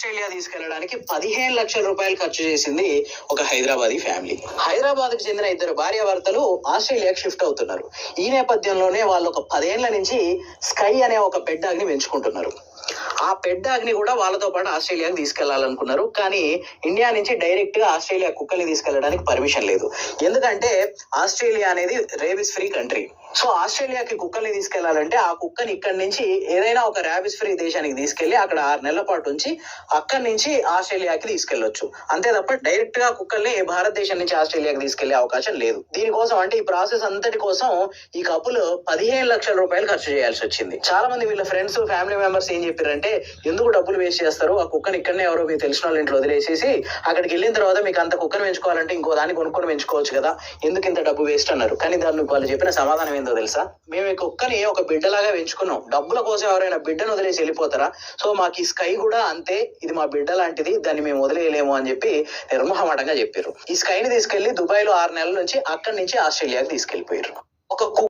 Australia తీసుకెళ్లడానికి 15 లక్షల రూపాయలు ఖర్చు చేసింది ఒక హైదరాబాదీ ఫ్యామిలీ. హైదరాబాద్ కు చెందిన ఇద్దరు భార్యాభర్తలు ఆస్ట్రేలియాకి షిఫ్ట్ అవుతున్నారు. ఈ నేపథ్యంలోనే వాళ్ళు ఒక 10 ఏళ్ల నుంచి స్కై అనే ఒక పెట్ డాగ్ ని పెంచుకుంటున్నారు. ఆ పెట్ డాగ్ ని కూడా వాళ్ళతో పాటు ఆస్ట్రేలియాకి తీసుకెళ్లాలనుకున్నారు. కానీ ఇండియా నుంచి డైరెక్ట్ గా ఆస్ట్రేలియా కుక్కల్ని తీసుకెళ్లడానికి పర్మిషన్ లేదు. ఎందుకంటే ఆస్ట్రేలియా అనేది రేబిస్ ఫ్రీ కంట్రీ. సో ఆస్ట్రేలియాకి కుక్కల్ని తీసుకెళ్లాలంటే ఆ కుక్కని ఇక్కడి నుంచి ఏదైనా ఒక ర్యాబిస్ ఫ్రీ దేశానికి తీసుకెళ్లి అక్కడ 6 నెలల పాటు ఉంచి అక్కడి నుంచి ఆస్ట్రేలియాకి తీసుకెళ్లొచ్చు. అంతే తప్ప డైరెక్ట్ గా కుక్కల్ని భారతదేశం నుంచి ఆస్ట్రేలియాకి తీసుకెళ్లే అవకాశం లేదు. దీనికోసం అంటే ఈ ప్రాసెస్ అంతటి కోసం ఈ కపుల్ 15 లక్షల రూపాయలు ఖర్చు చేయాల్సి వచ్చింది. చాలా మంది వీళ్ళ ఫ్రెండ్స్ ఫ్యామిలీ మెంబర్స్ ఏం చెప్పారంటే, ఎందుకు డబ్బులు వేస్ట్ చేస్తారు, ఆ కుక్కని ఇక్కడనే ఎవరో మీకు తెలిసిన వాళ్ళ ఇంట్లో వదిలేసేసి అక్కడికి వెళ్ళిన తర్వాత మీకు అంత కుక్కను పెంచుకోవాలంటే ఇంకో దాన్ని కొనుక్కొని పెంచుకోవచ్చు కదా, ఎందుకు ఇంత డబ్బు వేస్ట్ అన్నారు. కానీ దాన్ని వాళ్ళు చెప్పిన సమాధానం ఏందో తెలుసా? మేము ఈ కుక్కని ఒక బిడ్డలాగా పెంచుకున్నాం, డబ్బుల కోసం ఎవరైనా బిడ్డను వదిలేసి వెళ్ళిపోతారా? సో మాకు ఈ స్కై కూడా అంతే, ఇది మా బిడ్డ లాంటిది, దాన్ని మేము వదిలేయలేము అని చెప్పి నిర్మోహమాటంగా చెప్పారు. ఈ స్కైని తీసుకెళ్లి దుబాయ్ లో 6 నెలల నుంచి అక్కడి నుంచి ఆస్ట్రేలియాకి తీసుకెళ్లిపోయారు. ఒక